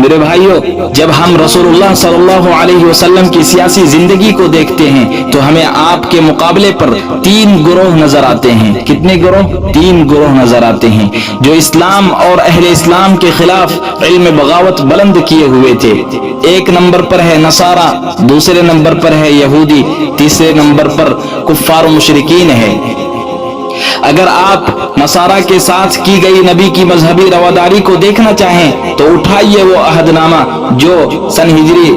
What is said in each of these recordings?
میرے بھائیوں، جب ہم رسول اللہ صلی اللہ علیہ وسلم کی سیاسی زندگی کو دیکھتے ہیں تو ہمیں آپ کے مقابلے پر 3 گروہ نظر آتے ہیں۔ کتنے گروہ؟ 3 گروہ نظر آتے ہیں جو اسلام اور اہل اسلام کے خلاف علم بغاوت بلند کیے ہوئے تھے۔ ایک نمبر پر ہے نصارہ، دوسرے نمبر پر ہے یہودی، تیسرے نمبر پر کفار و مشرکین ہے۔ اگر آپ نصارہ کے ساتھ کی گئی نبی کی مذہبی رواداری کو دیکھنا چاہیں تو اٹھائیے وہ عہد نامہ جو سن ہجری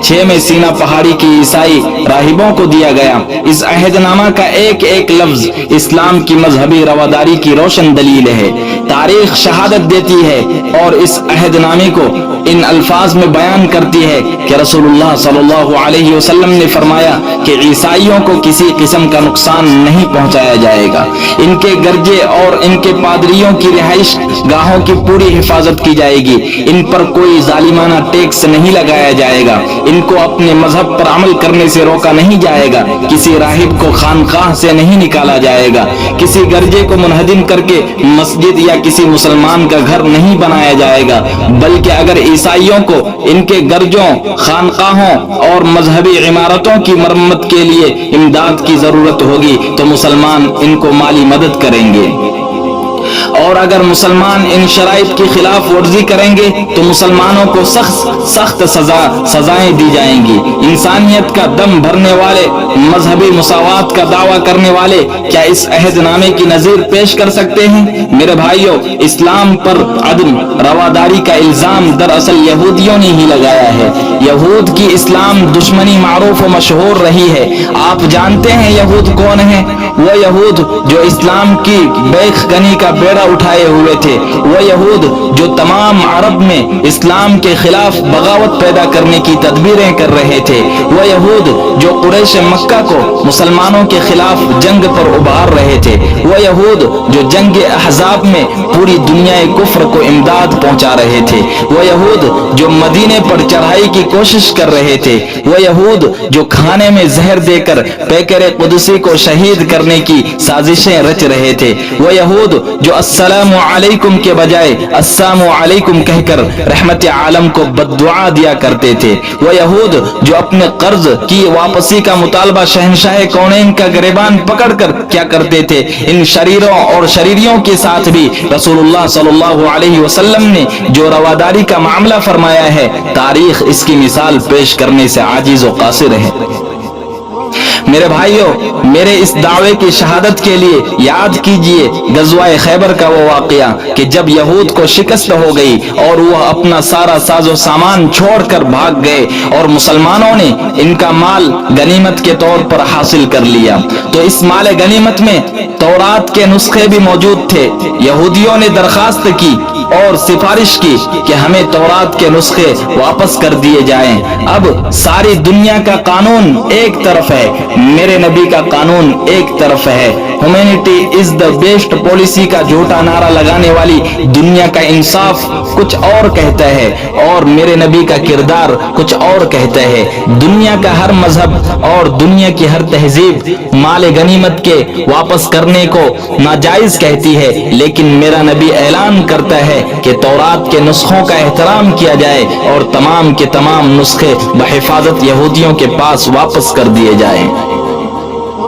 6 میں سینا پہاڑی کی عیسائی راہبوں کو دیا گیا۔ اس عہد نامہ کا ایک ایک لفظ اسلام کی مذہبی رواداری کی روشن دلیل ہے۔ تاریخ شہادت دیتی ہے اور اس عہد نامے کو ان الفاظ میں بیان کرتی ہے کہ رسول اللہ صلی اللہ علیہ وسلم نے فرمایا کہ عیسائیوں کو کسی قسم کا نقصان نہیں پہنچایا جائے گا، ان کے گرجے اور ان کے پادریوں کی رہائش گاہوں کی پوری حفاظت کی جائے گی، ان پر کوئی ظالمانہ ٹیکس نہیں لگایا جائے گا، ان کو اپنے مذہب پر عمل کرنے سے روکا نہیں جائے گا، کسی راہب کو خانقاہ سے نہیں نکالا جائے گا، کسی گرجے کو منہدم کر کے مسجد یا کسی مسلمان کا گھر نہیں بنایا جائے گا، بلکہ اگر عیسائیوں کو ان کے گرجوں، خانقاہوں اور مذہبی عمارتوں کی مرمت کے لیے امداد کی ضرورت ہوگی تو مسلمان ان کو مالی مدد کریں گے، اور اگر مسلمان ان شرائط کی خلاف ورزی کریں گے تو مسلمانوں کو سخت سزائیں دی جائیں گی۔ انسانیت کا دم بھرنے والے، مذہبی مساوات کا دعویٰ کرنے والے کیا اس عہد نامے کی نظیر پیش کر سکتے ہیں؟ میرے بھائیوں، اسلام پر عدم رواداری کا الزام دراصل یہودیوں نے ہی لگایا ہے۔ یہود کی اسلام دشمنی معروف و مشہور رہی ہے۔ آپ جانتے ہیں یہود کون ہیں؟ وہ یہود جو اسلام کی بیخ گنی کا بیڑا اٹھائے ہوئے تھے، وہ یہود جو تمام عرب میں اسلام کے خلاف بغاوت پیدا کرنے کی تدبیریں کر رہے تھے، وہ یہود جو قریش مکہ کو مسلمانوں کے خلاف جنگ پر ابھار رہے تھے، وہ یہود جو جنگ احزاب میں پوری دنیا کفر کو امداد پہنچا رہے تھے، وہ یہود جو مدینے پر چڑھائی کی کوشش کر رہے تھے، وہ یہود جو کھانے میں زہر دے کر پیکر قدسی کو شہید کرنے کی سازشیں رچ رہے تھے، وہ یہود جو السلام علیکم کے بجائے السلام علیکم کہہ کر رحمت عالم کو بددعا دیا کرتے تھے، وہ یہود جو اپنے قرض کی واپسی کا مطالبہ شہنشاہ کونین کا گریبان پکڑ کر کیا کرتے تھے۔ ان شریروں اور شریریوں کے ساتھ بھی رسول اللہ صلی اللہ علیہ وسلم نے جو رواداری کا معاملہ فرمایا ہے، تاریخ اس کی مثال پیش کرنے سے عاجز و قاصر ہے۔ میرے بھائیوں، میرے اس دعوے کی شہادت کے لیے یاد کیجئے غزوہ خیبر کا وہ واقعہ کہ جب یہود کو شکست ہو گئی اور وہ اپنا سارا ساز و سامان چھوڑ کر بھاگ گئے اور مسلمانوں نے ان کا مال غنیمت کے طور پر حاصل کر لیا، تو اس مال غنیمت میں تورات کے نسخے بھی موجود تھے۔ یہودیوں نے درخواست کی اور سفارش کی کہ ہمیں تورات کے نسخے واپس کر دیے جائیں۔ اب ساری دنیا کا قانون ایک طرف ہے، میرے نبی کا قانون ایک طرف ہے۔ Humanity is the best policy کا جھوٹا نعرہ لگانے والی دنیا کا انصاف کچھ اور کہتا ہے اور میرے نبی کا کردار کچھ اور کہتا ہے۔ دنیا کا ہر مذہب اور دنیا کی ہر تہذیب مال غنیمت کے واپس کرنے کو ناجائز کہتی ہے، لیکن میرا نبی اعلان کرتا ہے کہ تورات کے نسخوں کا احترام کیا جائے اور تمام کے تمام نسخے بحفاظت یہودیوں کے پاس واپس کر دیے جائیں۔